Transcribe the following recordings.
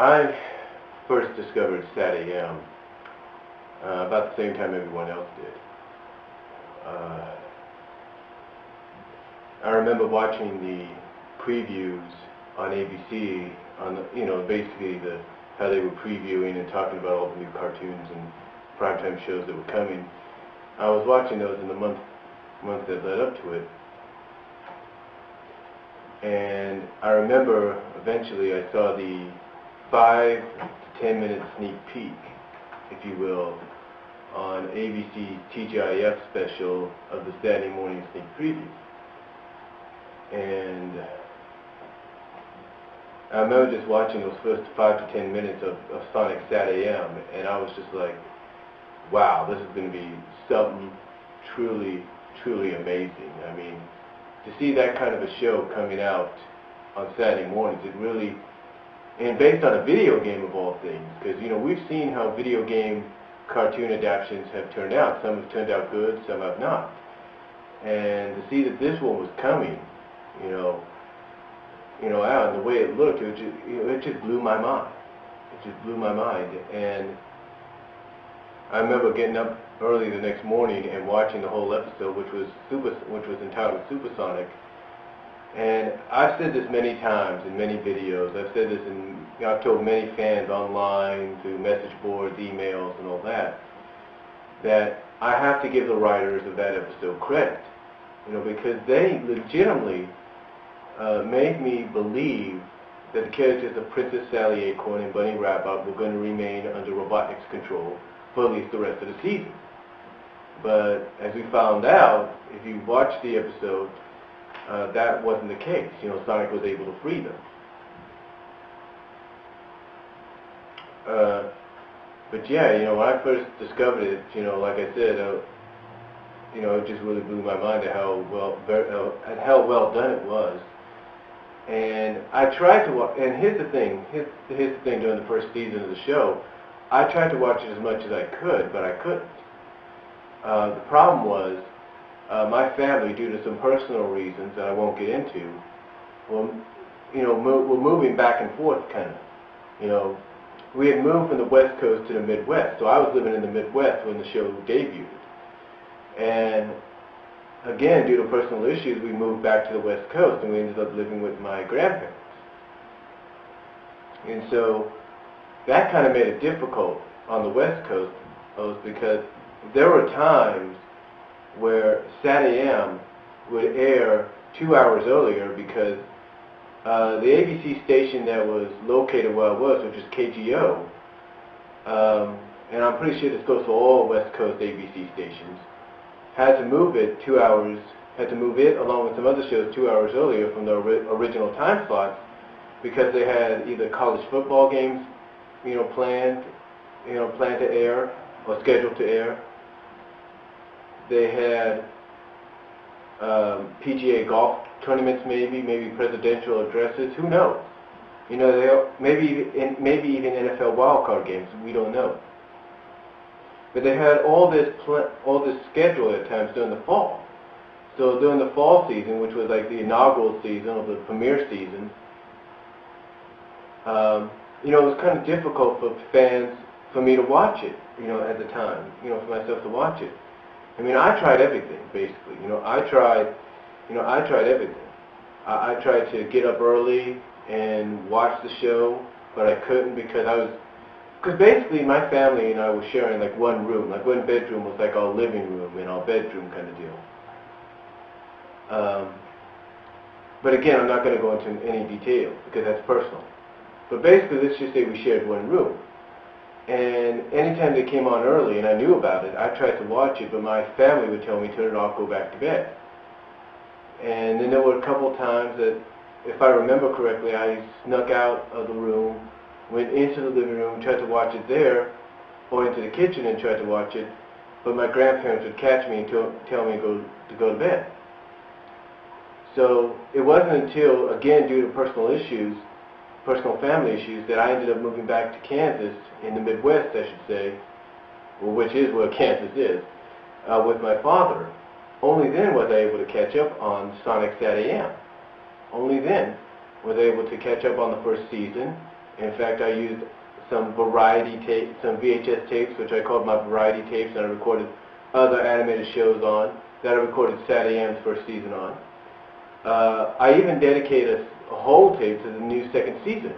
I first discovered SatAM about the same time everyone else did. I remember watching the previews on ABC on the, basically how they were previewing and talking about all the new cartoons and primetime shows that were coming. I was watching those in the month that led up to it, and I remember eventually I saw the 5 to 10 minute sneak peek, if you will, on ABC's TGIF special of the Saturday morning sneak preview. And I remember just watching those first 5 to 10 minutes of Sonic SatAM, and I was just like, wow, this is going to be something truly, truly amazing. I mean, to see that kind of a show coming out on Saturday mornings, it really, and based on a video game of all things, because, we've seen how video game cartoon adaptations have turned out. Some have turned out good, some have not. And to see that this one was coming, out, and the way it looked, it just blew my mind. It just blew my mind. And I remember getting up early the next morning and watching the whole episode, which was entitled Supersonic. And I've said this many times in many videos. I've said this I've told many fans online through message boards, emails, and all that I have to give the writers of that episode credit, because they legitimately made me believe that the characters of Princess Sally Acorn and Bunny Rabbit were going to remain under Robotnik's control for at least the rest of the season. But as we found out, if you watch the episode, that wasn't the case. Sonic was able to free them. But yeah, when I first discovered it, like I said, it just really blew my mind at how well done it was. And I tried to watch, and here's the thing during the first season of the show, I tried to watch it as much as I could, but I couldn't. The problem was, my family, due to some personal reasons that I won't get into, were moving back and forth, kind of. We had moved from the West Coast to the Midwest, so I was living in the Midwest when the show debuted. And again, due to personal issues, we moved back to the West Coast, and we ended up living with my grandparents. And so that kind of made it difficult on the West Coast, because there were times where SatAM would air 2 hours earlier, because the ABC station that was located where I was, which is KGO, and I'm pretty sure this goes for all West Coast ABC stations, had to move it 2 hours, along with some other shows 2 hours earlier from the original time slots, because they had either college football games, planned to air or scheduled to air. They had PGA golf tournaments, maybe presidential addresses. Who knows? Maybe even NFL wildcard games. We don't know. But they had all this schedule at times during the fall. So during the fall season, which was like the inaugural season or the premiere season, it was kind of difficult for me to watch it, at the time, for myself to watch it. I mean, I tried everything, basically. I tried everything. I tried to get up early and watch the show, but I couldn't because basically my family and I were sharing like one room, like one bedroom was like our living room and our bedroom kind of deal. But again, I'm not going to go into any detail because that's personal. But basically, let's just say we shared one room. And anytime they came on early and I knew about it, I tried to watch it, but my family would tell me, turn it off, go back to bed. And then there were a couple times that, if I remember correctly, I snuck out of the room, went into the living room, tried to watch it there, or into the kitchen and tried to watch it, but my grandparents would catch me and tell me to go to bed. So it wasn't until, again, due to personal family issues, that I ended up moving back to Kansas, in the Midwest, I should say, which is where Kansas is, with my father. Only then was I able to catch up on Sonic SatAM. Only then was I able to catch up on the first season In fact, I used some variety tapes, some VHS tapes, which I called my variety tapes, and I recorded other animated shows on. That I recorded SatAM's first season on. I even dedicated a whole tape to the new second season.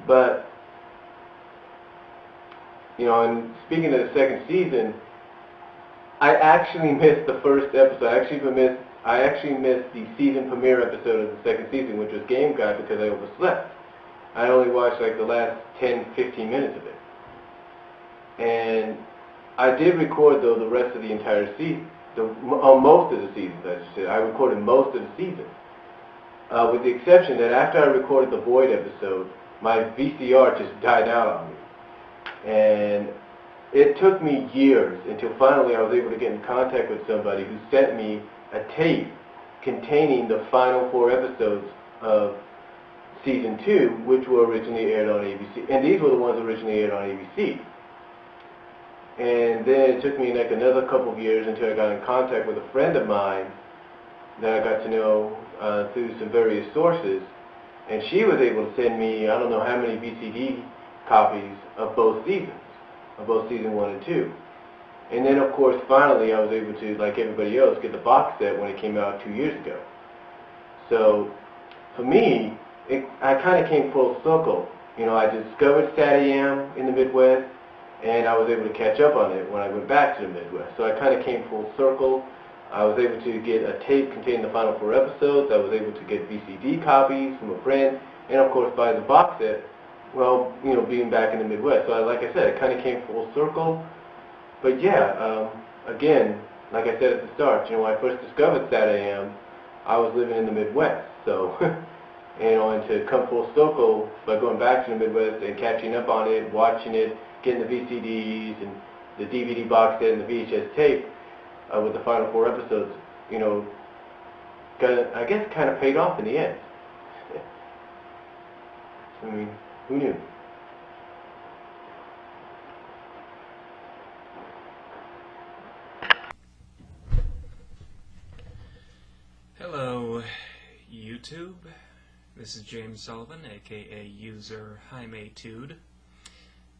But, you know, and speaking of the second season, I actually missed the first episode. I actually missed the season premiere episode of the second season, which was Game Guy, because I overslept. I only watched like the last 10, 15 minutes of it. And I did record, though, the rest of the entire season, most of the seasons, I should say. I recorded most of the season, with the exception that after I recorded the Void episode, my VCR just died out on me. And it took me years until finally I was able to get in contact with somebody who sent me a tape containing the final 4 episodes of Season 2, which were originally aired on ABC. And these were the ones originally aired on ABC. And then it took me like another couple of years until I got in contact with a friend of mine that I got to know through some various sources. And she was able to send me, I don't know how many VCD copies of both seasons, of both Season 1 and 2. And then, of course, finally I was able to, like everybody else, get the box set when it came out 2 years ago. So, for me, I kind of came full circle. You know, I discovered SatAM in the Midwest, and I was able to catch up on it when I went back to the Midwest. So I kind of came full circle. I was able to get a tape containing the final 4 episodes. I was able to get VCD copies from a friend, and of course buy the box set, well, you know, being back in the Midwest. So like I said, it kind of came full circle. But yeah, again, like I said at the start, you know, when I first discovered SatAM, I was living in the Midwest. So, you know, and to come full circle by going back to the Midwest and catching up on it, watching it, getting the VCDs and the DVD box set and the VHS tape with the final 4 episodes, you know, I guess kind of paid off in the end. I mean, who knew? Hello, YouTube. This is James Sullivan, aka user JaimeTud.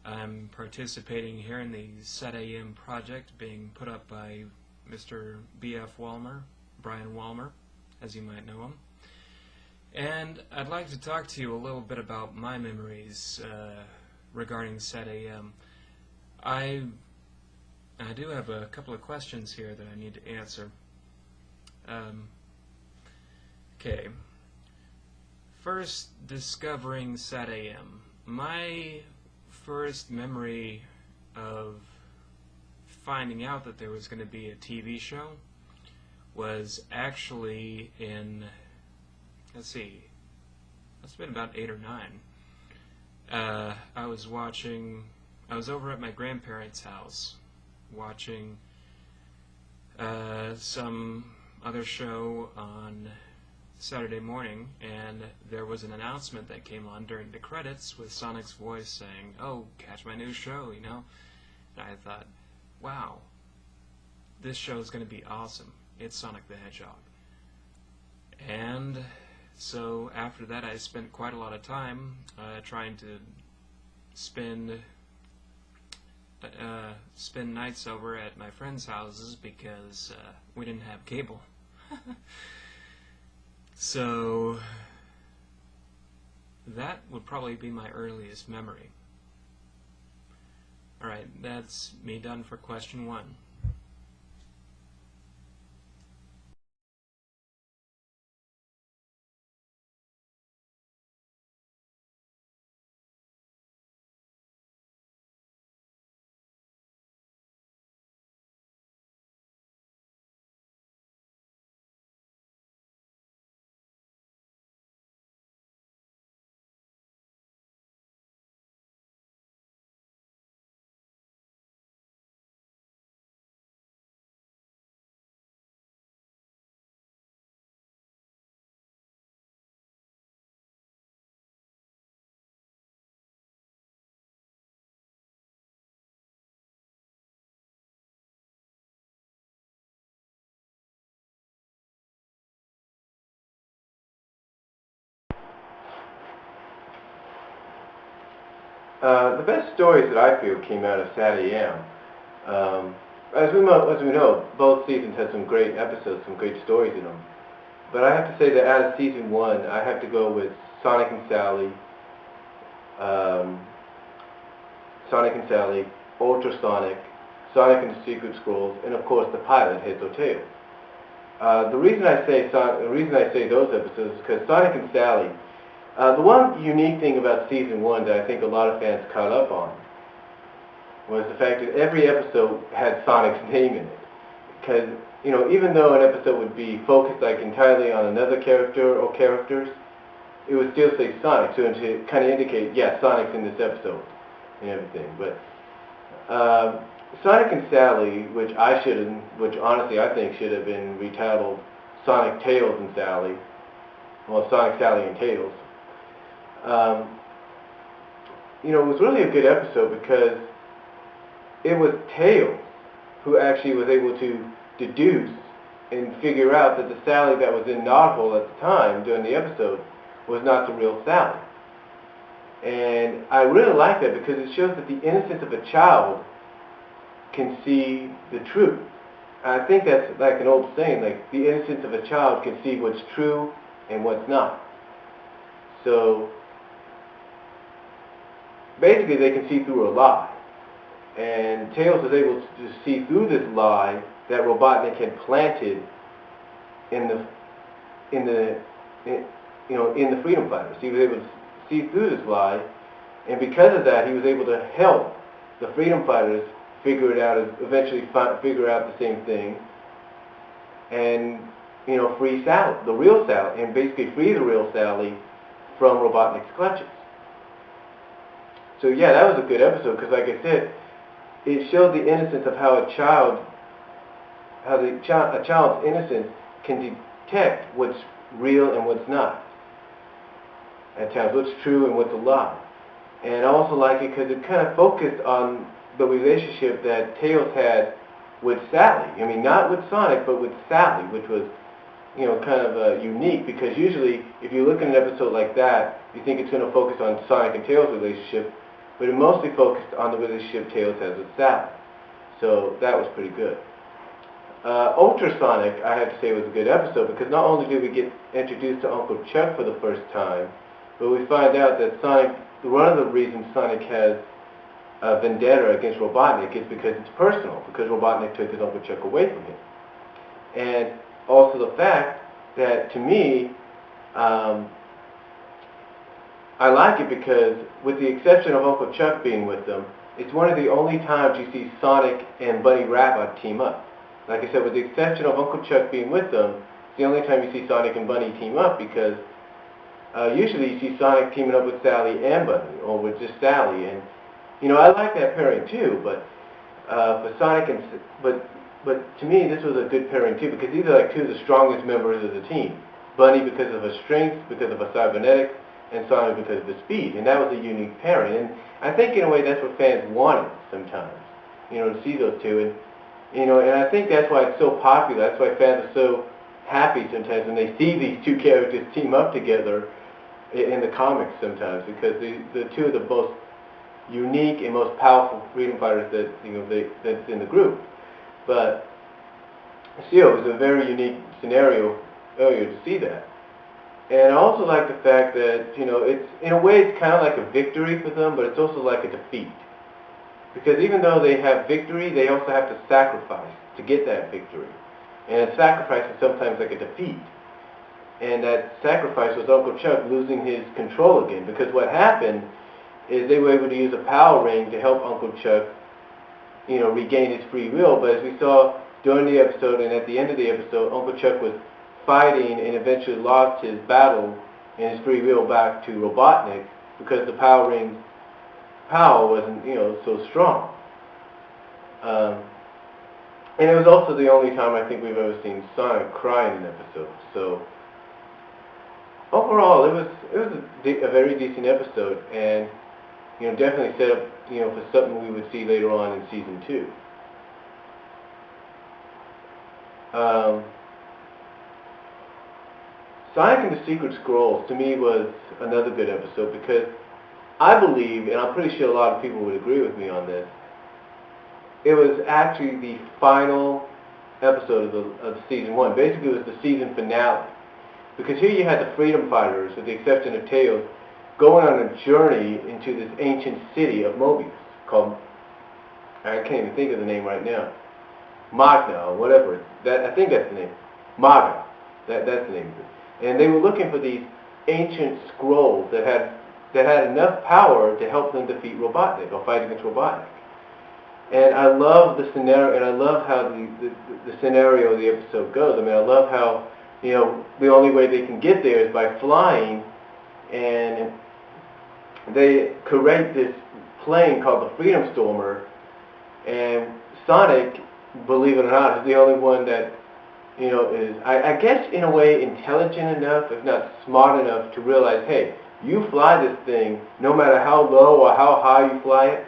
I'm participating here in the SatAM project being put up by Mr. B.F. Walmer, Brian Walmer, as you might know him. And I'd like to talk to you a little bit about my memories regarding SatAM. I do have a couple of questions here that I need to answer. Okay. First, discovering SatAM. My first memory of finding out that there was going to be a TV show was actually in, let's see, it's been about 8 or 9. I was over at my grandparents' house watching some other show on Saturday morning, and there was an announcement that came on during the credits with Sonic's voice saying, "Oh, catch my new show," you know? And I thought, wow, this show is going to be awesome. It's Sonic the Hedgehog. And so after that, I spent quite a lot of time trying to spend nights over at my friends' houses because we didn't have cable. So that would probably be my earliest memory. Alright, that's me done for question 1. The best stories that I feel came out of SatAM. As we know, both seasons had some great episodes, some great stories in them. But I have to say that out of season 1, I have to go with Sonic and Sally, Ultrasonic, Sonic and the Secret Scrolls, and of course the pilot, Heads or Tails. The reason I say those episodes is because Sonic and Sally. The one unique thing about season 1 that I think a lot of fans caught up on was the fact that every episode had Sonic's name in it. Because, even though an episode would be focused like entirely on another character or characters, it would still say Sonic, so to kind of indicate, yeah, Sonic's in this episode and everything. But Sonic and Sally, which honestly I think should have been retitled Sonic, Tails and Sally, well, Sonic, Sally and Tails. It was really a good episode because it was Tails who actually was able to deduce and figure out that the Sally that was in Knothole at the time during the episode was not the real Sally. And I really like that because it shows that the innocence of a child can see the truth. I think that's like an old saying, like the innocence of a child can see what's true and what's not. So basically they can see through a lie. And Tails was able to see through this lie that Robotnik had planted in the freedom fighters. He was able to see through this lie, and because of that, he was able to help the freedom fighters eventually figure out the same thing, and free Sally, the real Sally, and basically free the real Sally from Robotnik's clutches. So yeah, that was a good episode because, like I said, it showed the innocence of how a child's innocence can detect what's real and what's not. At times, what's true and what's a lie. And I also like it because it kind of focused on the relationship that Tails had with Sally. I mean, not with Sonic, but with Sally, which was, kind of unique because usually, if you look at an episode like that, you think it's going to focus on Sonic and Tails' relationship, but it mostly focused on the relationship Tails has with Sally. So that was pretty good. Ultrasonic, I have to say, was a good episode because not only did we get introduced to Uncle Chuck for the first time, but we find out that one of the reasons Sonic has a vendetta against Robotnik is because it's personal, because Robotnik took his Uncle Chuck away from him. And also the fact that, to me, I like it because, with the exception of Uncle Chuck being with them, it's one of the only times you see Sonic and Bunny Rabbit team up. Like I said, with the exception of Uncle Chuck being with them, it's the only time you see Sonic and Bunny team up because usually you see Sonic teaming up with Sally and Bunny, or with just Sally. And, I like that pairing too, but for Sonic but to me this was a good pairing too because these are like two of the strongest members of the team. Bunny because of her strength, because of her cybernetics, and Sonic because of the speed, and that was a unique pairing. And I think in a way that's what fans wanted sometimes, to see those two. And I think that's why it's so popular. That's why fans are so happy sometimes when they see these two characters team up together in the comics sometimes, because the two of the most unique and most powerful freedom fighters that's in the group. But still, it was a very unique scenario earlier to see that. And I also like the fact that, it's, in a way, it's kind of like a victory for them, but it's also like a defeat. Because even though they have victory, they also have to sacrifice to get that victory. And a sacrifice is sometimes like a defeat. And that sacrifice was Uncle Chuck losing his control again. Because what happened is they were able to use a power ring to help Uncle Chuck, regain his free will. But as we saw during the episode and at the end of the episode, Uncle Chuck was fighting and eventually lost his battle and his free will back to Robotnik because the power ring's power wasn't, so strong. And it was also the only time I think we've ever seen Sonic cry in an episode. So overall, it was a very decent episode, and definitely set up for something we would see later on in season 2. Sonic and the Secret Scrolls, to me, was another good episode because I believe, and I'm pretty sure a lot of people would agree with me on this, it was actually the final episode of season 1. Basically, it was the season finale. Because here you had the freedom fighters, with the exception of Tails, going on a journey into this ancient city of Mobius, called, I can't even think of the name right now, Magna, or whatever. I think that's the name. Maga. That's the name of it. And they were looking for these ancient scrolls that had enough power to help them defeat Robotnik, or fight against Robotnik. And I love the scenario, and I love how the scenario of the episode goes. I mean, I love how, you know, the only way they can get there is by flying, and they create this plane called the Freedom Stormer, and Sonic, believe it or not, is the only one that, you know, is, I guess in a way, intelligent enough, if not smart enough, to realize, hey, you fly this thing, no matter how low or how high you fly it,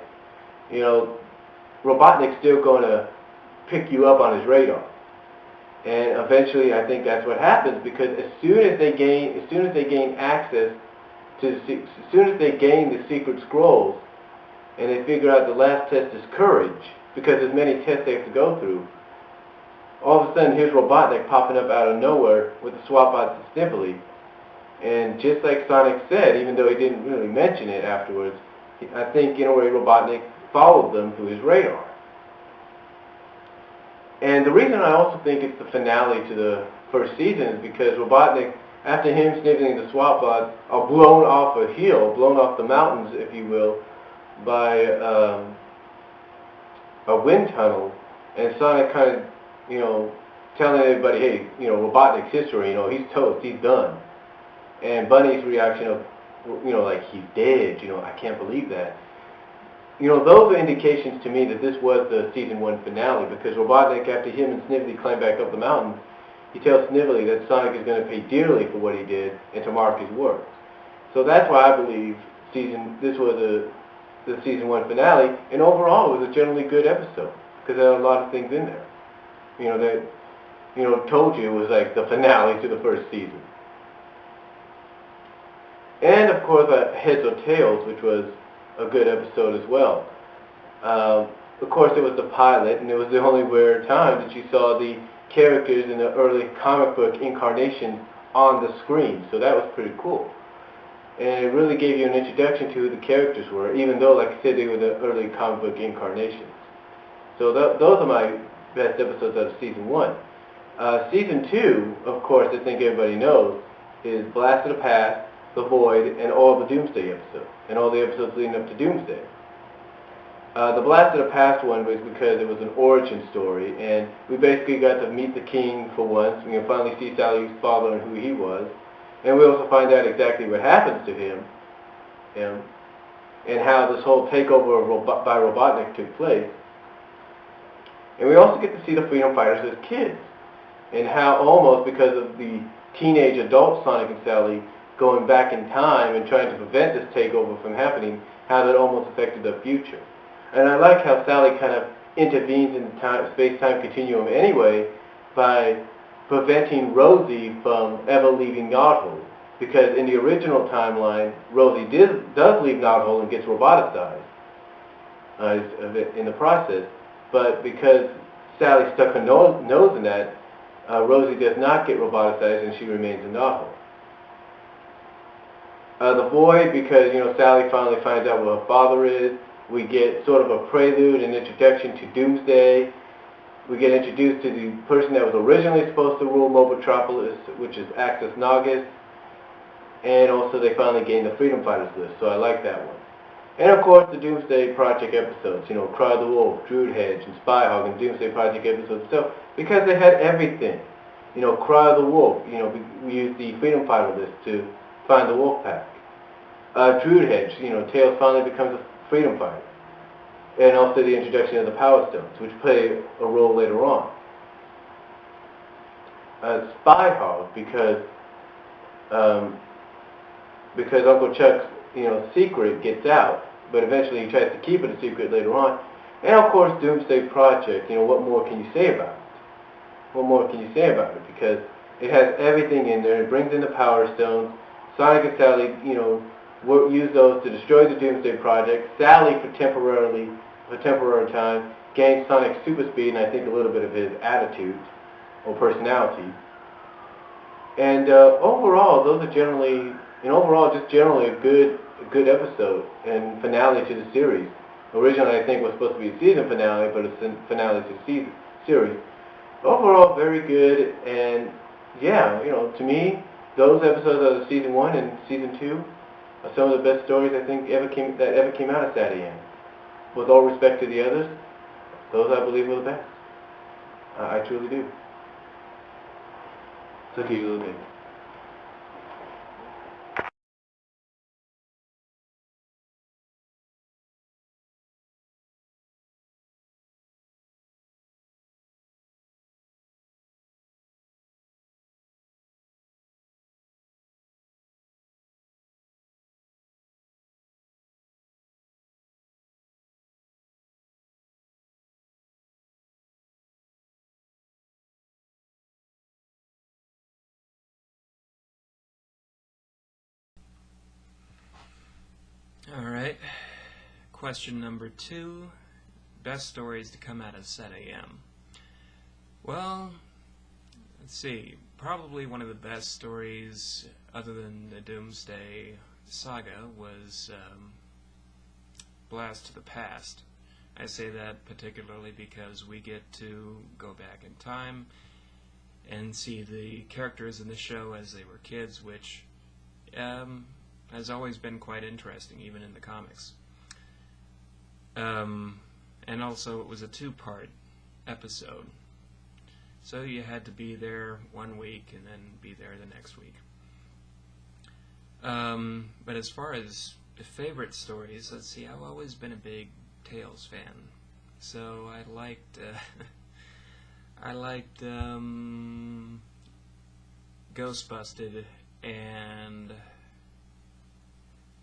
you know, Robotnik's still going to pick you up on his radar. And eventually, I think that's what happens, because as soon as they gain access to, as soon as they gain the secret scrolls, and they figure out the last test is courage, because there's many tests they have to go through, all of a sudden here's Robotnik popping up out of nowhere with the swap bots and Snipply. And just like Sonic said, even though he didn't really mention it afterwards, I think in a way Robotnik followed them through his radar. And the reason I also think it's the finale to the first season is because Robotnik, after him sniffing the swap bots, are blown off a hill, blown off the mountains, if you will, by a wind tunnel, and Sonic kind of, you know, telling everybody, hey, you know, Robotnik's history, you know, he's toast, he's done. And Bunny's reaction of, you know, like, he's dead, you know, I can't believe that. You know, those are indications to me that this was the season 1 finale, because Robotnik, after him and Snipply climb back up the mountain, he tells Snipply that Sonic is going to pay dearly for what he did and to mark his work. So that's why I believe this was the season 1 finale, and overall it was a generally good episode, because there are a lot of things in there, you know, that, you know, told you it was like the finale to the first season. And of course, Heads or Tails, which was a good episode as well. Of course, it was the pilot, and it was the only rare time that you saw the characters in the early comic book incarnation on the screen, so that was pretty cool. And it really gave you an introduction to who the characters were, even though, like I said, they were the early comic book incarnations. So those are my best episodes out of season 1. Season 2, of course, I think everybody knows, is Blast of the Past, The Void, and all the Doomsday episodes, and all the episodes leading up to Doomsday. The Blast of the Past one was because it was an origin story, and we basically got to meet the king for once. We can finally see Sally's father and who he was, and we also find out exactly what happens to him, and how this whole takeover by Robotnik took place. And we also get to see the Freedom Fighters as kids, and how almost because of the teenage adult Sonic and Sally going back in time and trying to prevent this takeover from happening, how that almost affected their future. And I like how Sally kind of intervenes in the space-time continuum anyway by preventing Rosie from ever leaving Knothole. Because in the original timeline, Rosie does leave Knothole and gets roboticized in the process. But because Sally stuck her nose in that, Rosie does not get roboticized and she remains in Knothole. The Void, because, you know, Sally finally finds out what her father is. We get sort of a prelude and introduction to Doomsday. We get introduced to the person that was originally supposed to rule Mobotropolis, which is Axis Nagus. And also they finally gain the Freedom Fighters list, so I like that one. And of course the Doomsday Project episodes, you know, Cry the Wolf, Druid Hedge, and Spyhog, and Doomsday Project episodes. So, because they had everything. You know, Cry the Wolf, you know, we used the Freedom Fighter list to find the Wolf Pack. Druid Hedge, you know, Tails finally becomes a Freedom Fighter. And also the introduction of the Power Stones, which play a role later on. Spyhog, because Uncle Chuck's, you know, secret gets out, but eventually he tries to keep it a secret later on. And of course, Doomsday Project, you know, what more can you say about it? What more can you say about it? Because it has everything in there. It brings in the Power Stones. Sonic and Sally, you know, use those to destroy the Doomsday Project, sally for temporary time, gain Sonic's super speed, and I think a little bit of his attitude or personality. And overall, just generally a good episode and finale to the series. Originally, I think it was supposed to be a season finale, but it's a finale to the series. Overall, very good, and yeah, to me, those episodes of the season 1 and season 2 are some of the best stories I think ever came out of SatAM. With all respect to the others, those I believe were the best. I truly do. So to you a little bit. Alright, question number 2, best stories to come out of SatAM. Well, let's see, probably one of the best stories, other than the Doomsday Saga, was Blast to the Past. I say that particularly because we get to go back in time and see the characters in the show as they were kids, which has always been quite interesting, even in the comics. And also, it was a 2-part episode, so you had to be there one week and then be there the next week. But as far as favorite stories, let's see, I've always been a big Tales fan, so I liked Ghostbusted and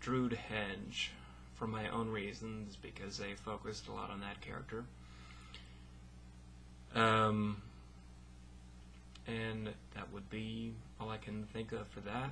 Droodhenge for my own reasons, because they focused a lot on that character. And that would be all I can think of for that.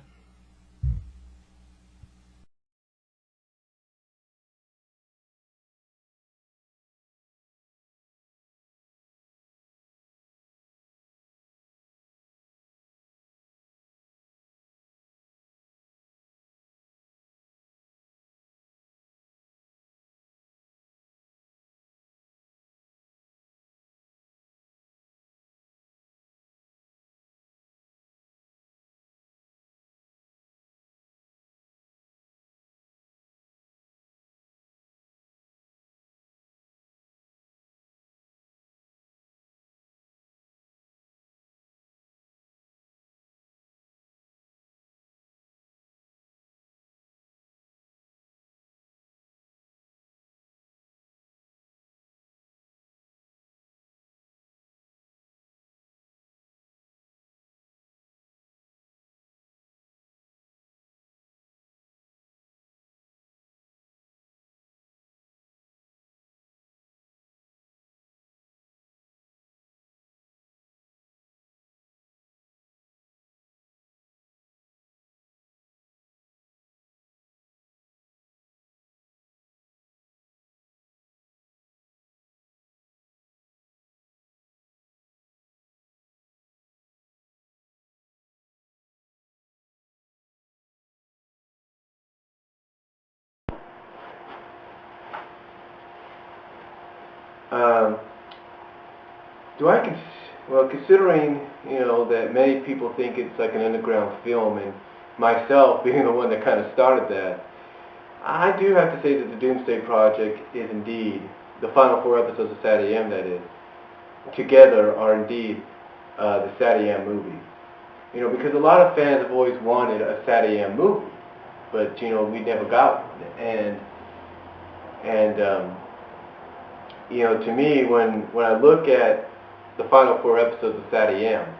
Considering that many people think it's like an underground film, and myself being the one that kind of started that, I do have to say that the Doomsday Project is indeed the final 4 episodes of SatAM. That is, together are indeed the SatAM movie. Because a lot of fans have always wanted a SatAM movie, but we never got one. And to me, when I look at the final 4 episodes of SatAM,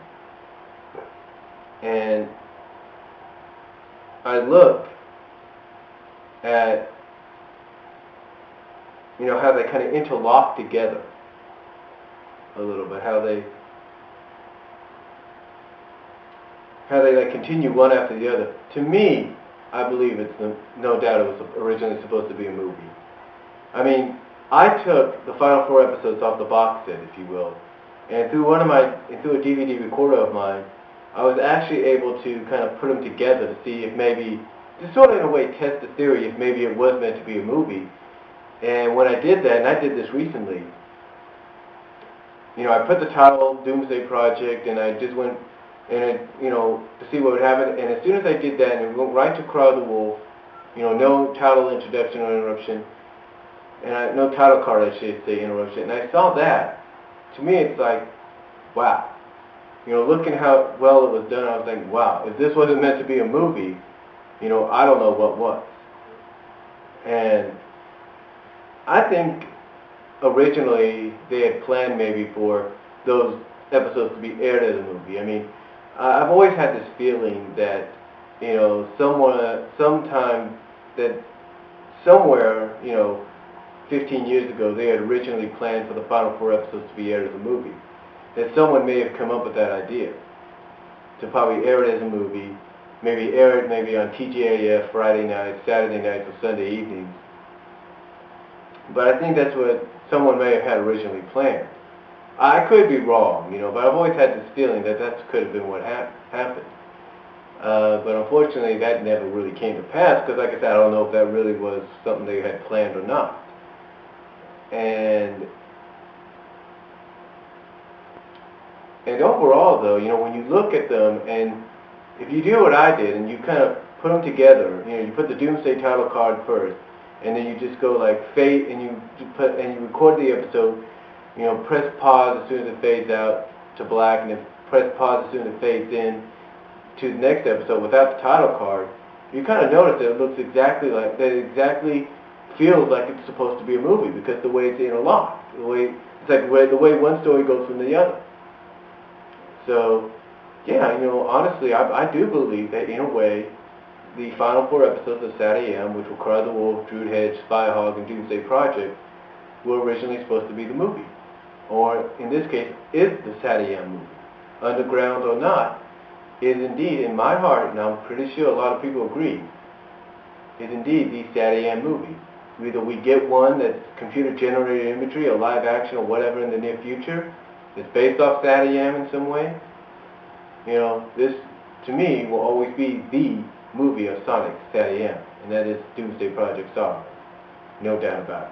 and I look at how they kind of interlock together a little bit, how they like continue one after the other. To me, I believe it's no doubt it was originally supposed to be a movie. I mean, I took the final 4 episodes off the box set, if you will, and through a DVD recorder of mine, I was actually able to kind of put them together to see if maybe, to sort of in a way test the theory if maybe it was meant to be a movie. And when I did that, and I did this recently, I put the title Doomsday Project, and I just went and to see what would happen. And as soon as I did that, and it went right to Cry of the Wolf, no title introduction or interruption, and no title card, I should say, interruption. And I saw that. To me, it's like, wow. Looking how well it was done, I was like, wow. If this wasn't meant to be a movie, I don't know what was. And I think originally they had planned maybe for those episodes to be aired as a movie. I mean, I've always had this feeling that, somewhere, 15 years ago, they had originally planned for the final 4 episodes to be aired as a movie. That someone may have come up with that idea to probably air it as a movie, maybe air it maybe on TGIF Friday nights, Saturday nights, or Sunday evenings. But I think that's what someone may have had originally planned. I could be wrong, but I've always had this feeling that could have been what happened. But unfortunately, that never really came to pass, because like I said, I don't know if that really was something they had planned or not. And overall, though, when you look at them, and if you do what I did, and you kind of put them together, you put the Doomsday title card first, and then you just go like fade, and you record the episode, press pause as soon as it fades out to black, and then press pause as soon as it fades in to the next episode without the title card. You kind of notice that it looks exactly like that. It exactly feels like it's supposed to be a movie, because the way it's interlocked, the way one story goes from the other. So, yeah, honestly, I do believe that in a way, the final 4 episodes of SatAM, which were Cry of the Wolf, Druid Hedge, Spy Hog, and Doomsday Project, were originally supposed to be the movie. Or, in this case, is the SatAM movie. Underground or not, is indeed, in my heart, and I'm pretty sure a lot of people agree, is indeed the SatAM movie. Either we get one that's computer-generated imagery, or live action, or whatever in the near future, that's based off SatAM in some way. This, to me, will always be the movie of Sonic's SatAM, and that is Doomsday Project Saga. No doubt about it.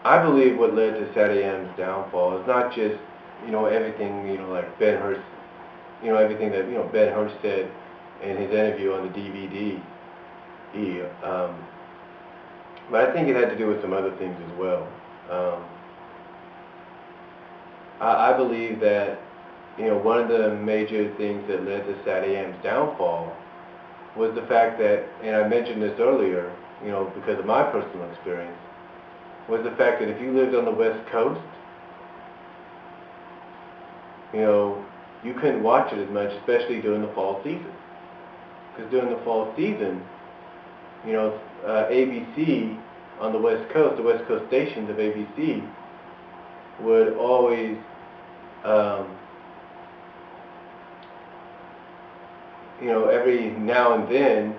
I believe what led to SatAM's downfall is not just, everything, like Ben Hurst, everything that, Ben Hurst said in his interview on the DVD. But I think it had to do with some other things as well. I believe that, one of the major things that led to SatAM's downfall was the fact that, and I mentioned this earlier, because of my personal experience, was the fact that if you lived on the West Coast, you know, you couldn't watch it as much, especially during the fall season. Because during the fall season, you know, ABC on the West Coast stations of ABC would always you know, every now and then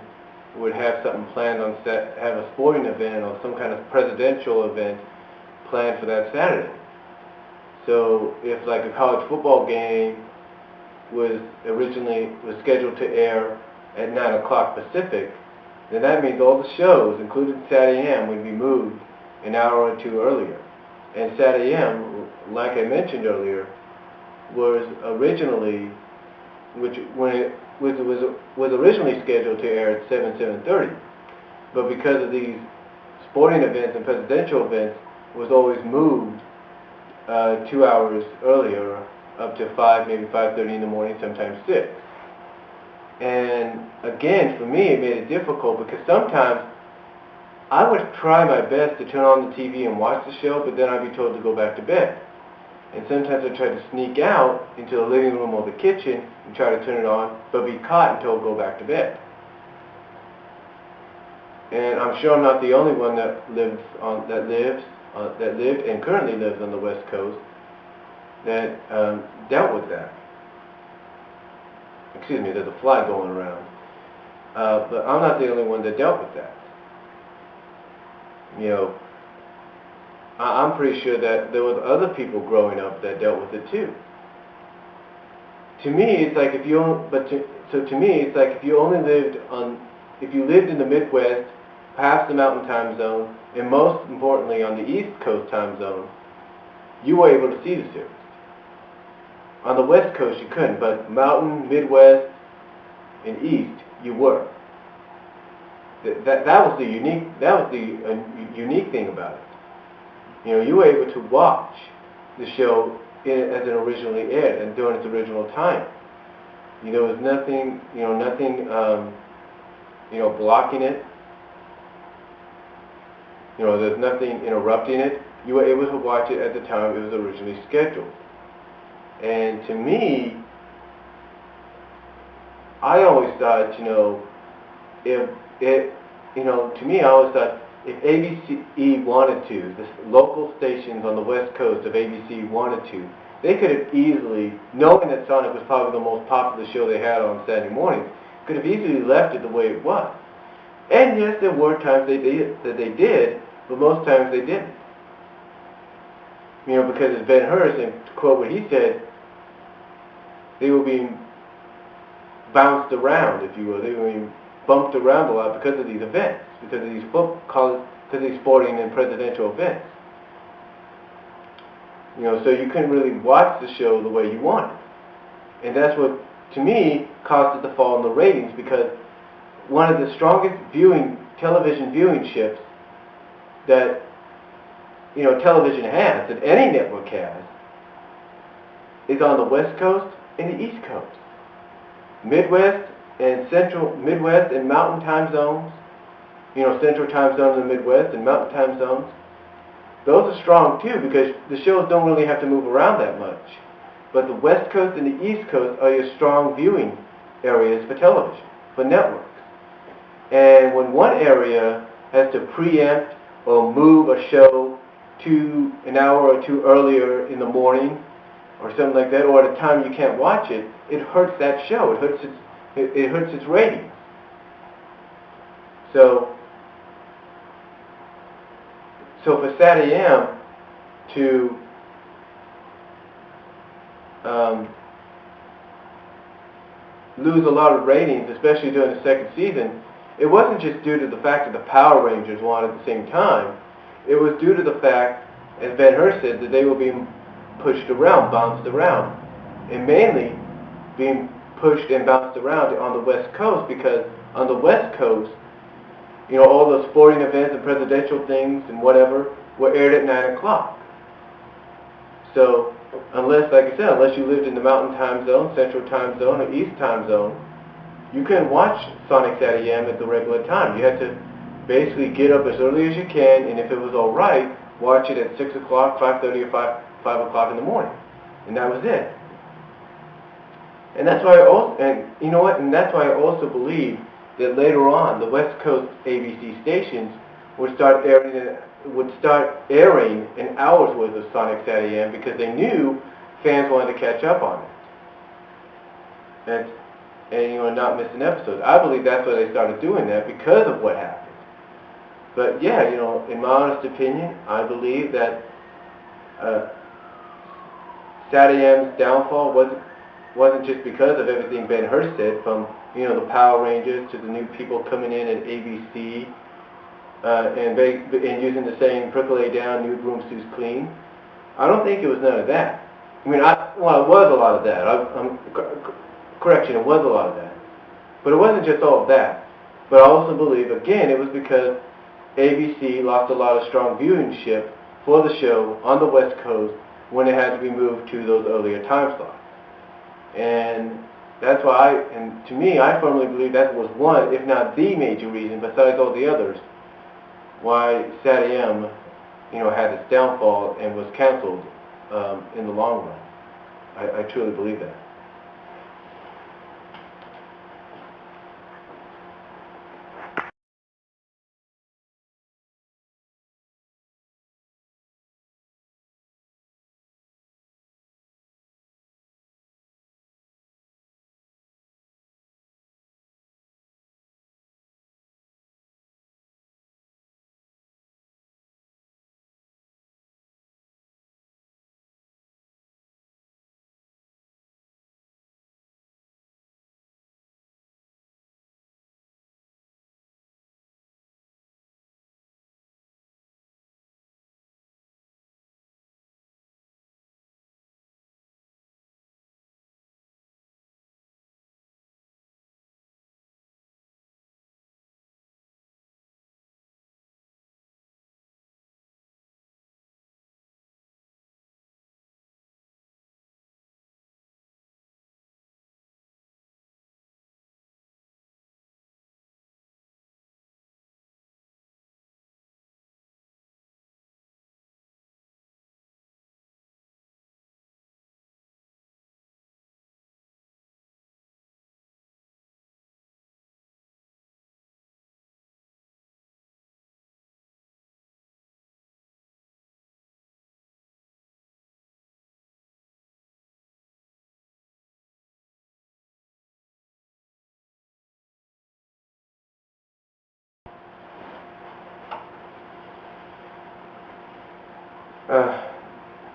would have something planned on set, have a sporting event or some kind of presidential event planned for that Saturday. So if like a college football game was scheduled to air at 9 o'clock Pacific, then that means all the shows, including SatAM, would be moved an hour or two earlier. And SatAM, like I mentioned earlier, was originally, was originally scheduled to air at 7:30, but because of these sporting events and presidential events, was always moved 2 hours earlier, up to 5, maybe 5:30 in the morning, sometimes 6. And again, for me, it made it difficult because sometimes I would try my best to turn on the TV and watch the show, but then I'd be told to go back to bed. And sometimes I'd try to sneak out into the living room or the kitchen and try to turn it on, but be caught and told to go back to bed. And I'm sure I'm not the only one that lived and currently lives on the West Coast that dealt with that. Excuse me, there's a fly going around. But I'm not the only one that dealt with that. You know, I'm pretty sure that there was other people growing up that dealt with it too. To me, it's like if you lived in the Midwest, past the Mountain Time Zone, and most importantly on the East Coast Time Zone, you were able to see the series. On the West Coast, you couldn't, but Mountain, Midwest, and East, you were. That was the unique thing about it. You know, you were able to watch the show as it originally aired and during its original time. You know, there was nothing, blocking it. You know, there's nothing interrupting it. You were able to watch it at the time it was originally scheduled. And to me, I always thought, if ABC wanted to, the local stations on the West Coast of ABC wanted to, they could have easily, knowing that Sonic was probably the most popular show they had on Saturday mornings, could have easily left it the way it was. And yes, there were times they did, but most times they didn't. You know, because as Ben Hurst, and to quote what he said, they were being bounced around, if you will. They were being bumped around a lot because of these events, because of these sporting and presidential events. You know, so you couldn't really watch the show the way you wanted. And that's what, to me, caused it to fall in the ratings, because one of the strongest television viewing shifts that, television has, that any network has, is on the West Coast and the East Coast. Midwest and Mountain Time Zones, Central Time Zone in the Midwest and Mountain Time Zones, those are strong too, because the shows don't really have to move around that much. But the West Coast and the East Coast are your strong viewing areas for television, for networks. And when one area has to preempt or move a show to an hour or two earlier in the morning, or something like that, or at a time you can't watch it, it hurts that show. It hurts its ratings. So for SatAM to lose a lot of ratings, especially during the second season, it wasn't just due to the fact that the Power Rangers were on at the same time. It was due to the fact, as Ben Hurst said, that they were being pushed around, bounced around, and mainly being pushed and bounced around on the West Coast, because on the West Coast, all those sporting events and presidential things and whatever were aired at 9 o'clock. So unless you lived in the Mountain Time Zone, Central Time Zone, or East Time Zone, you couldn't watch Sonic SatAM at the regular time. You had to basically get up as early as you can, and if it was all right, watch it at 6 o'clock, 5:30, or 5 o'clock in the morning, and that was it. And that's why that's why I also believe that later on the West Coast ABC stations would start airing an hour's worth of Sonic SatAM because they knew fans wanted to catch up on it. And not miss an episode. I believe that's why they started doing that, because of what happened. But yeah, in my honest opinion, I believe that SatAM's downfall wasn't just because of everything Ben Hurst said, from the Power Rangers to the new people coming in at ABC, and using the saying "percolate down, new broom suits clean." I don't think it was none of that. I mean, it was a lot of that. Correction, it was a lot of that. But it wasn't just all of that. But I also believe, again, it was because ABC lost a lot of strong viewership for the show on the West Coast when it had to be moved to those earlier time slots. And that's why, to me, I firmly believe that was one, if not the major reason, besides all the others, why SatAM, had its downfall and was canceled in the long run. I truly believe that.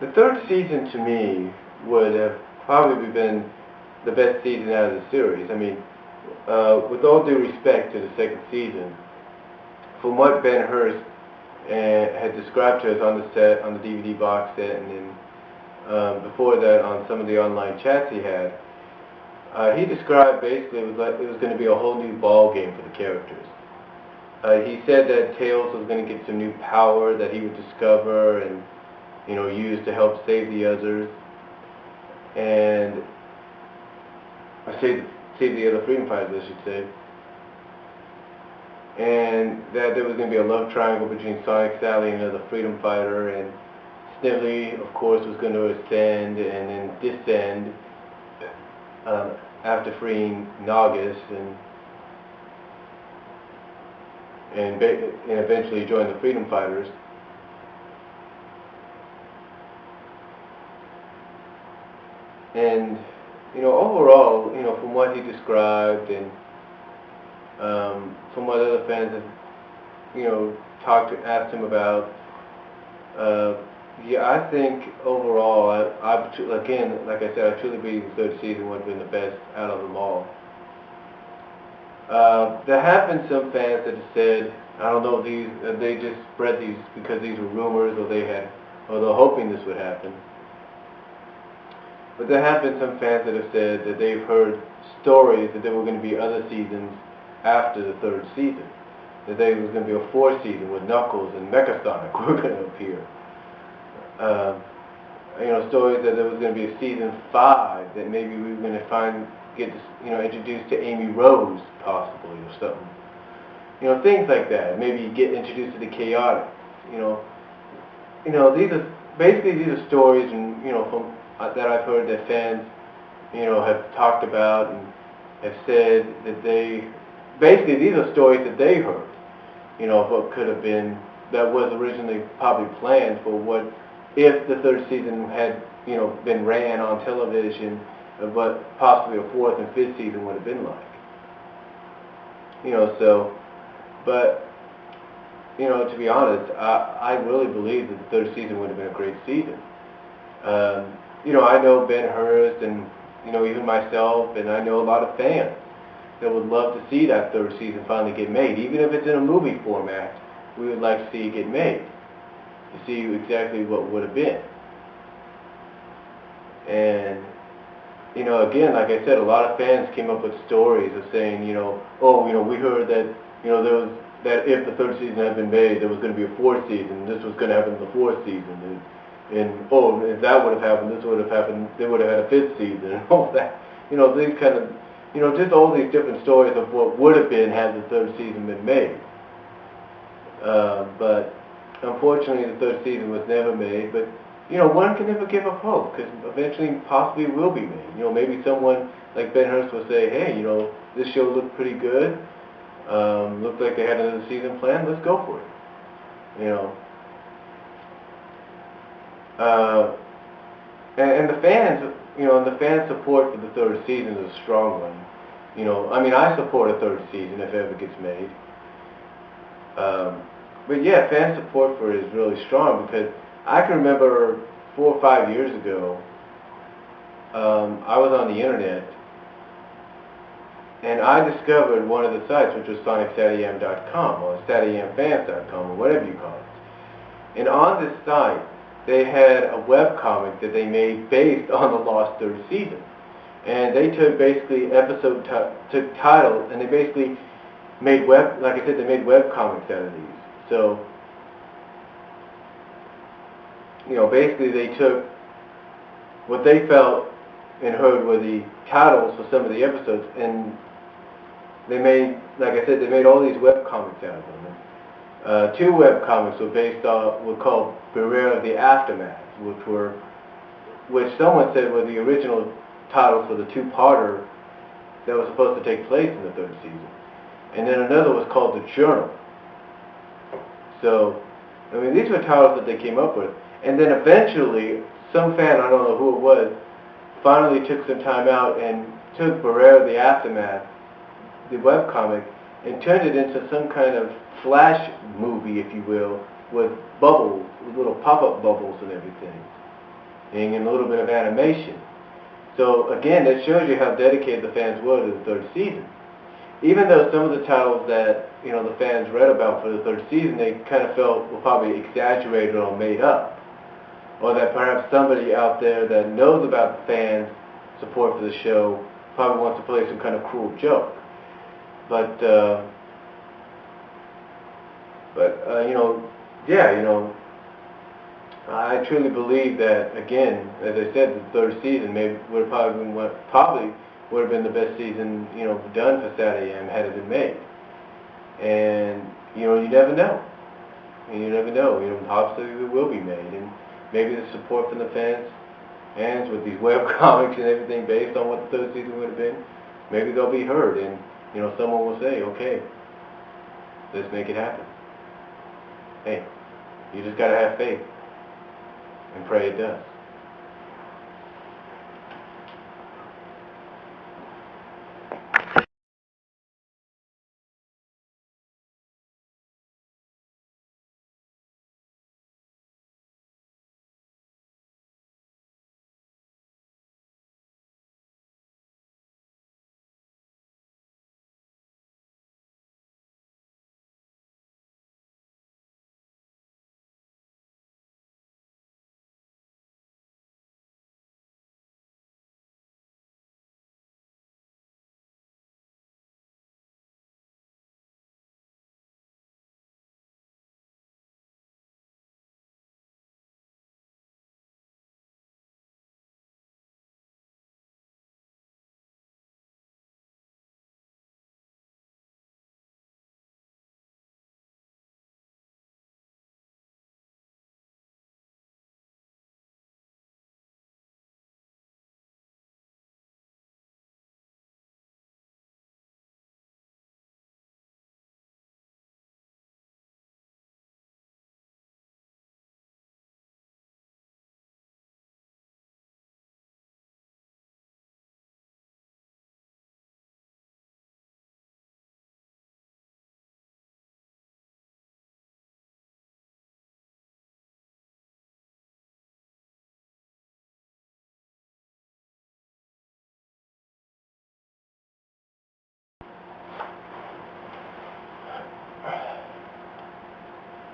The third season, to me, would have probably been the best season out of the series. I mean, with all due respect to the second season, from what Ben Hurst had described to us on the set, on the DVD box set, and then before that on some of the online chats he had, he described basically it was going to be a whole new ball game for the characters. He said that Tails was going to get some new power that he would discover and use to help save the others, and save the other freedom fighters, I should say. And that there was going to be a love triangle between Sonic, Sally, and another freedom fighter, and Snively, of course, was going to ascend and then descend after freeing Naugus and eventually join the freedom fighters. And overall, from what he described and from what other fans have asked him about, yeah, I think overall, again, like I said, I truly believe the third season would have been the best out of them all. There have been some fans that have said, I don't know if they just spread these because these were rumors, or they're hoping this would happen. But there have been some fans that have said that they've heard stories that there were going to be other seasons after the third season. That there was going to be a fourth season with Knuckles and Mechasonic were going to appear. Stories that there was going to be a season 5 that maybe we were going to get introduced to Amy Rose possibly or something. Things like that. Maybe get introduced to the Chaotix. these are basically these are stories, and from that I've heard that fans, have talked about and have said that basically these are stories that they heard, of what could have been, that was originally probably planned for what if the third season had, been ran on television, of what possibly a fourth and fifth season would have been like. So, but, to be honest, I really believe that the third season would have been a great season. I know Ben Hurst and, even myself, and I know a lot of fans that would love to see that third season finally get made. Even if it's in a movie format, we would like to see it get made, to see exactly what would have been. And, again, like I said, a lot of fans came up with stories of saying, we heard that, there was, that if the third season had been made, there was going to be a fourth season, this was going to happen in the fourth season, and if that would have happened, this would have happened, they would have had a fifth season, and all that. These kind of, just all these different stories of what would have been had the third season been made. But unfortunately, the third season was never made. But one can never give up hope, because eventually, possibly, it will be made. Maybe someone like Ben Hurst will say, "Hey, this show looked pretty good. Looked like they had another season planned. Let's go for it." And the fans, the fan support for the third season is a strong one. I support a third season if it ever gets made. But yeah, fan support for it is really strong, because I can remember 4 or 5 years ago, I was on the internet, and I discovered one of the sites, which was SaTAM.com or SatAMFans.com or whatever you call it. And on this site, they had a webcomic that they made based on the Lost third season. And they took basically took titles, and they basically made like I said, they made webcomics out of these. So, basically they took what they felt and heard were the titles for some of the episodes, and they made, like I said, they made all these webcomics out of them. 2 webcomics were called Beware of the Aftermath, which someone said were the original titles for the 2-parter that was supposed to take place in the third season. And then another was called The Journal. So, these were titles that they came up with. And then eventually, some fan, I don't know who it was, finally took some time out and took Beware of the Aftermath, the webcomic, and turned it into some kind of flash movie, if you will, with bubbles, with little pop-up bubbles and everything, and a little bit of animation. So again, that shows you how dedicated the fans were to the third season. Even though some of the titles that the fans read about for the third season, they kind of felt were probably exaggerated or made up, or that perhaps somebody out there that knows about the fans' support for the show probably wants to play some kind of cruel joke. But yeah, I truly believe that, again, as I said, the third season probably would have been the best season, done for SatAM had it been made. And, you never know. Possibly it will be made. And maybe the support from the fans with these webcomics and everything based on what the third season would have been, maybe they'll be heard, and, someone will say, okay, let's make it happen. Hey, you just gotta have faith and pray it does.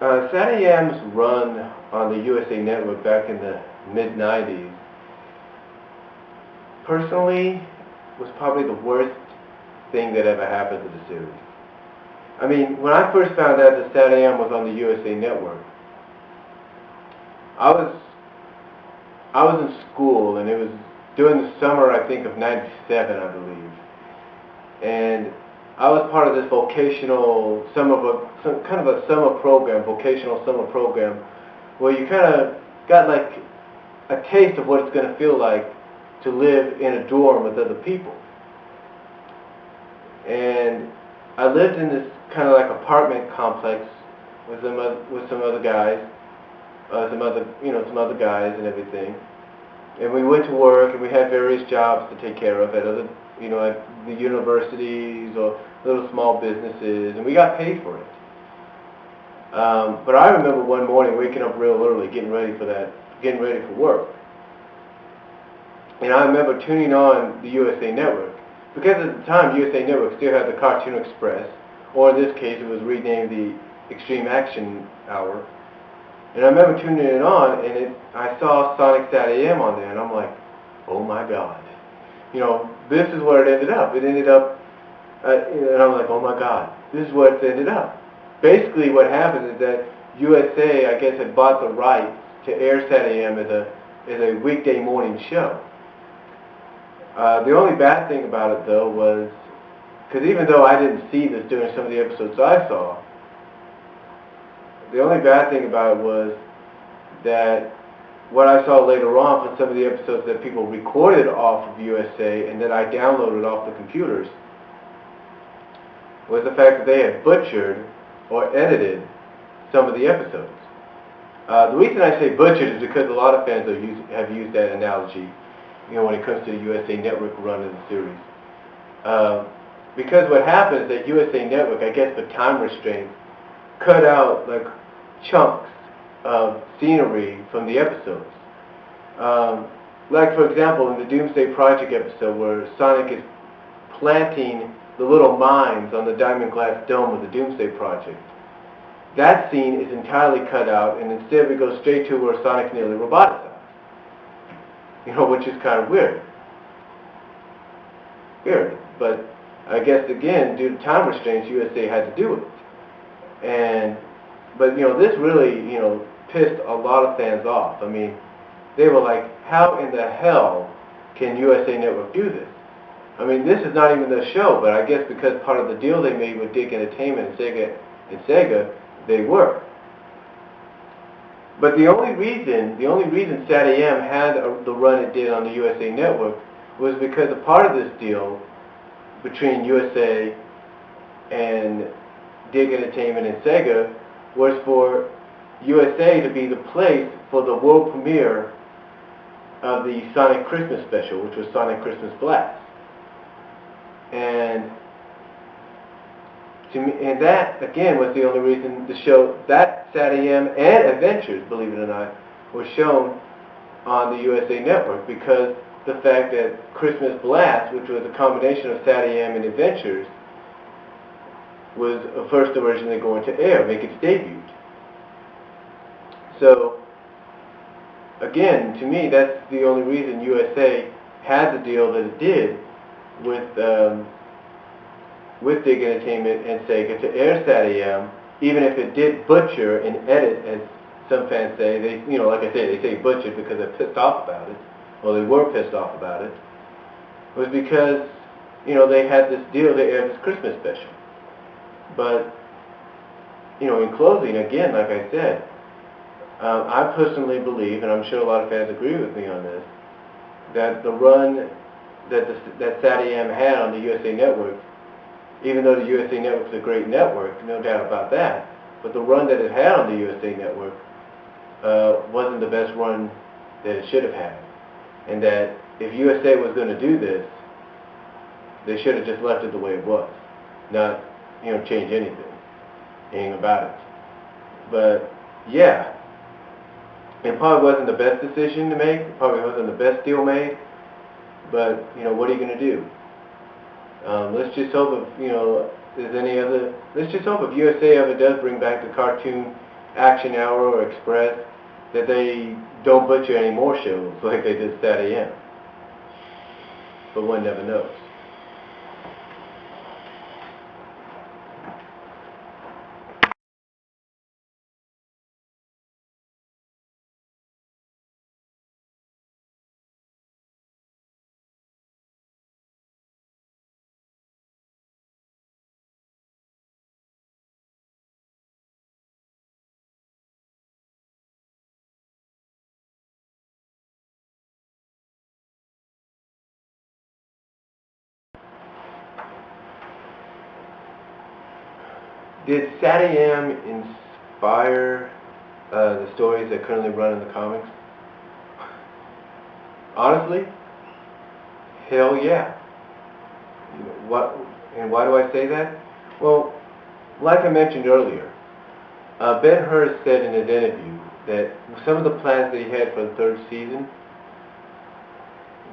SatAM's run on the USA Network back in the mid-90s, personally, was probably the worst thing that ever happened to the series. I mean, when I first found out that SatAM was on the USA Network, I was in school, and it was during the summer, I think, of '97, I believe. And I was part of this vocational kind of a summer program, vocational summer program, where you kind of got like a taste of what it's going to feel like to live in a dorm with other people. And I lived in this kind of like apartment complex with some other guys, some other guys and everything. And we went to work, and we had various jobs to take care of at other, at the universities or little small businesses, and we got paid for it. But I remember one morning waking up real early, getting ready for work. And I remember tuning on the USA Network, because at the time USA Network still had the Cartoon Express, or in this case it was renamed the Extreme Action Hour. And I remember tuning it on, and I saw Sonic SatAM on there, and I'm like, oh my God. This is where it ended up. It ended up, and I'm like, oh my God, this is where it ended up. Basically what happened is that USA, I guess, had bought the rights to air SatAM as a weekday morning show. The only bad thing about it, though, was, because even though I didn't see this during some of the episodes I saw, the only bad thing about it was that what I saw later on from some of the episodes that people recorded off of USA and that I downloaded off the computers was the fact that they had butchered or edited some of the episodes. The reason I say butchered is because a lot of fans have used that analogy, when it comes to the USA Network run of the series. Because what happened is that USA Network, I guess for time restraints, cut out like chunks of scenery from the episodes. Like for example, in the Doomsday Project episode where Sonic is planting the little mines on the diamond glass dome of the Doomsday Project, that scene is entirely cut out, and instead we go straight to where Sonic's nearly roboticized. Which is kind of weird. But I guess again, due to time restraints, USA had to do it. But this really, pissed a lot of fans off. I mean, they were like, how in the hell can USA Network do this? I mean, this is not even the show, but I guess because part of the deal they made with Dig Entertainment and Sega, they were. But the only reason SatAM had the run it did on the USA Network was because a part of this deal between USA and Dig Entertainment and Sega was for USA to be the place for the world premiere of the Sonic Christmas special, which was Sonic Christmas Blast. And that, again, was the only reason the show, that SatAM and Adventures, believe it or not, were shown on the USA Network, because the fact that Christmas Blast, which was a combination of SatAM and Adventures, was first originally going to air, make its debut. So, again, to me, that's the only reason USA had the deal that it did with Dig Entertainment and Sega to air SatAM, even if it did butcher and edit, as some fans say. They, like I say, they say butchered because they're pissed off about it. Well, they were pissed off about it. Was because, they had this deal to air this Christmas special. But, in closing, again, like I said, I personally believe, and I'm sure a lot of fans agree with me on this, that the run that SatAM had on the USA Network, even though the USA Network is a great network, no doubt about that, but the run that it had on the USA Network wasn't the best run that it should have had. And that if USA was going to do this, they should have just left it the way it was, not, change anything about it. But, yeah, it probably wasn't the best decision to make, it probably wasn't the best deal made, but, what are you going to do? Let's just hope if USA ever does bring back the cartoon Action Hour or Express, that they don't butcher any more shows like they did SatAM. But one never knows. Did SatAM inspire the stories that currently run in the comics? Honestly, hell yeah. And why do I say that? Well, like I mentioned earlier, Ben-Hur said in an interview that some of the plans that he had for the third season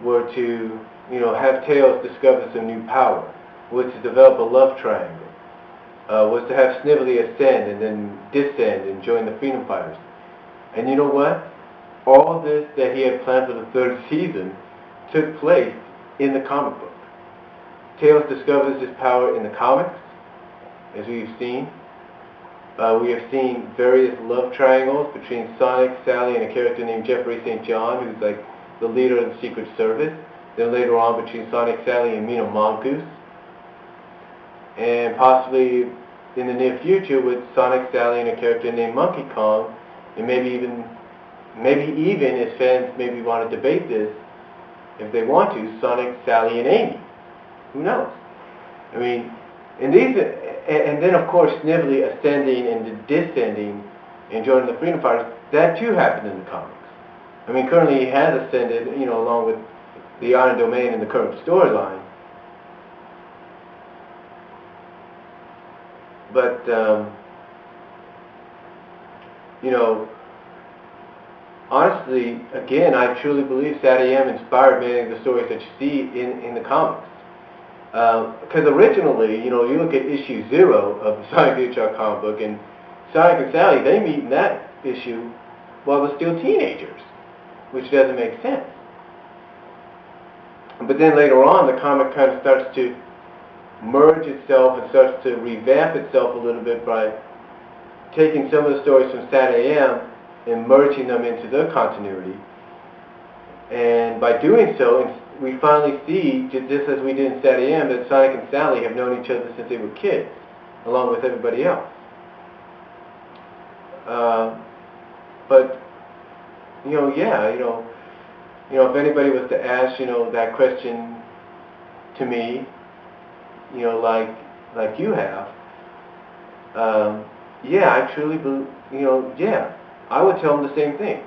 were to, have Tails discover some new power, was to develop a love triangle, was to have Snively ascend and then descend and join the Freedom Fighters. And you know what? All of this that he had planned for the third season took place in the comic book. Tails discovers his power in the comics, as we've seen. We have seen various love triangles between Sonic, Sally, and a character named Jeffrey St. John, who's like the leader of the Secret Service. Then later on between Sonic, Sally, and Mina Mongoose. And possibly in the near future with Sonic, Sally, and a character named Monkey Kong, and maybe even if fans maybe want to debate this, if they want to, Sonic, Sally, and Amy. Who knows? I mean, and then of course Snively ascending and descending and joining the Freedom Fighters, that too happened in the comics. I mean, currently he has ascended, along with the Iron Domain in the current storyline. But, honestly, again, I truly believe SatAM inspired many of the stories that you see in the comics. Because originally, you look at issue 0 of the Sonic the Hedgehog comic book, and Sonic and Sally, they meet in that issue while they're still teenagers, which doesn't make sense. But then later on, the comic kind of starts to merge itself and starts to revamp itself a little bit by taking some of the stories from SatAM and merging them into their continuity. And by doing so, we finally see, just as we did in SatAM, that Sonic and Sally have known each other since they were kids, along with everybody else. But, if anybody was to ask, that question to me, like you have, I truly believe, I would tell them the same thing.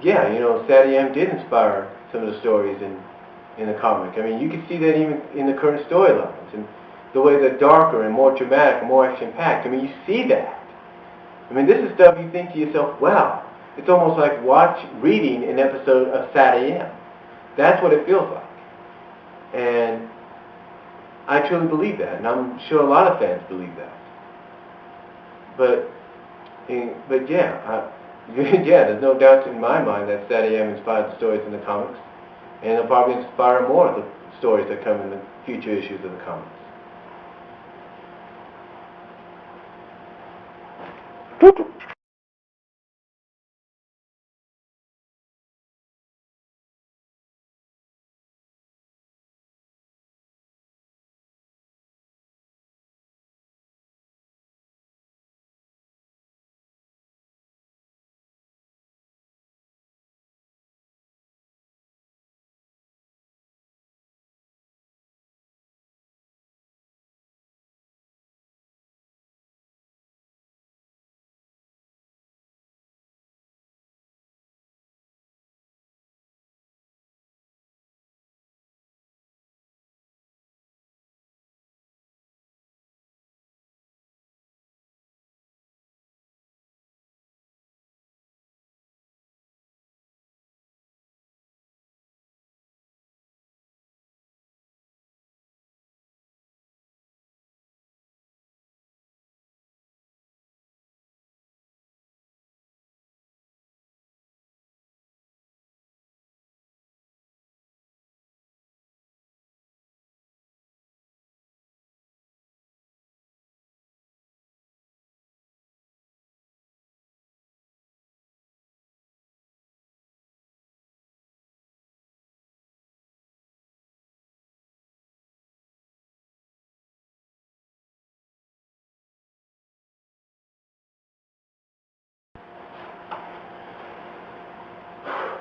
Yeah, SatAM did inspire some of the stories in the comic. I mean, you can see that even in the current storylines, and the way they're darker and more dramatic and more action-packed. I mean, you see that. I mean, this is stuff you think to yourself, wow, it's almost like reading an episode of SatAM. That's what it feels like. And I truly believe that, and I'm sure a lot of fans believe that. But there's no doubt in my mind that SatAM inspired the stories in the comics, and it'll probably inspire more of the stories that come in the future issues of the comics.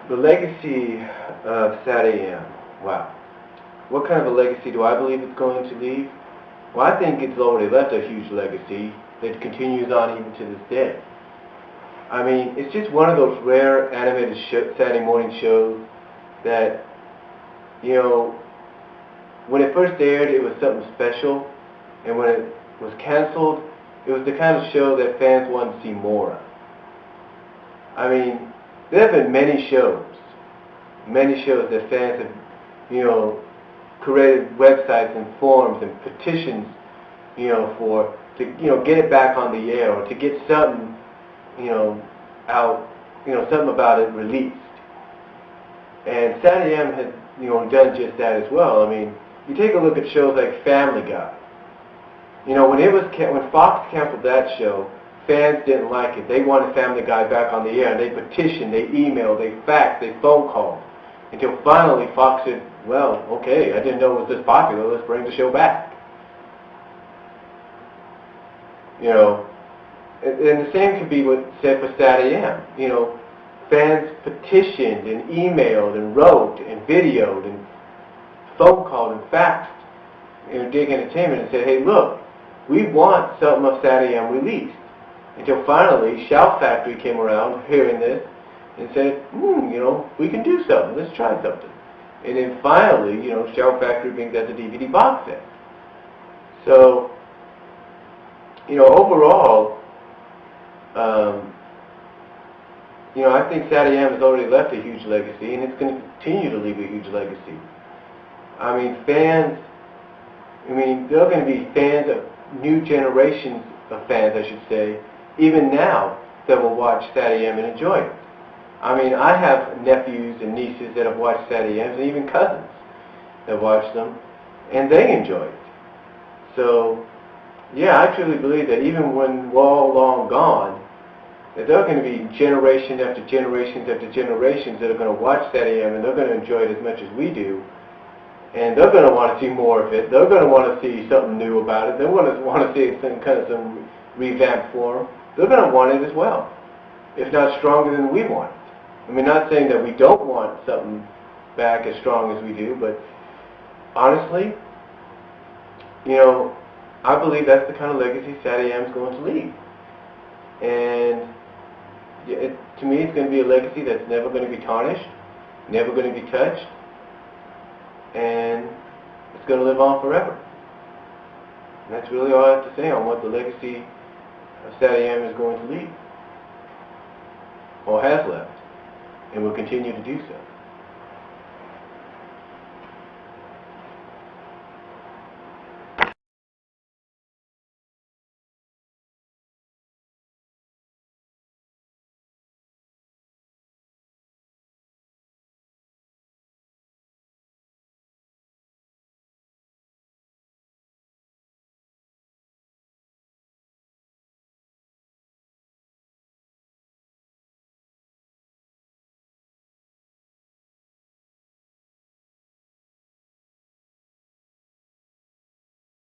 The legacy of SatAM. Wow. What kind of a legacy do I believe it's going to leave? Well, I think it's already left a huge legacy that continues on even to this day. I mean, it's just one of those rare animated Saturday morning shows that, you know, when it first aired, it was something special, and when it was canceled, it was the kind of show that fans wanted to see more of. I mean, there have been many shows that fans have, you know, created websites and forums and petitions, you know, to get it back on the air, or to get something, you know, out, you know, something about it released. And SatAM has, you know, done just that as well. I mean, you take a look at shows like Family Guy. You know, when Fox canceled that show, fans didn't like it. They wanted Family Guy back on the air, and they petitioned, they emailed, they faxed, they phone called, until finally Fox said, well, okay, I didn't know it was this popular, let's bring the show back. You know, and the same could be said for SatAM. You know, fans petitioned and emailed and wrote and videoed and phone called and faxed, you know, Dig Entertainment, and said, hey, look, we want something of SatAM released. Until finally, Shout Factory came around, hearing this, and said, you know, we can do something, let's try something. And then finally, you know, Shout Factory brings out the DVD box set. So, you know, overall, you know, I think SatAM has already left a huge legacy, and it's going to continue to leave a huge legacy. I mean, there are going to be fans of new generations of fans, I should say, even now, that will watch SatAM and enjoy it. I mean, I have nephews and nieces that have watched SatAM, and even cousins that watch them, and they enjoy it. So, yeah, I truly believe that even when we're all long gone, that there are going to be generation after generations after generations that are going to watch SatAM, and they're going to enjoy it as much as we do. And they're going to want to see more of it. They're going to want to see something new about it. They want to see some revamped form. They're going to want it as well, if not stronger than we want it. I mean, not saying that we don't want something back as strong as we do, but honestly, you know, I believe that's the kind of legacy SatAM is going to leave. And to me, it's going to be a legacy that's never going to be tarnished, never going to be touched, and it's going to live on forever. And that's really all I have to say on what the legacy of SatAM is going to leave, or has left, and will continue to do so.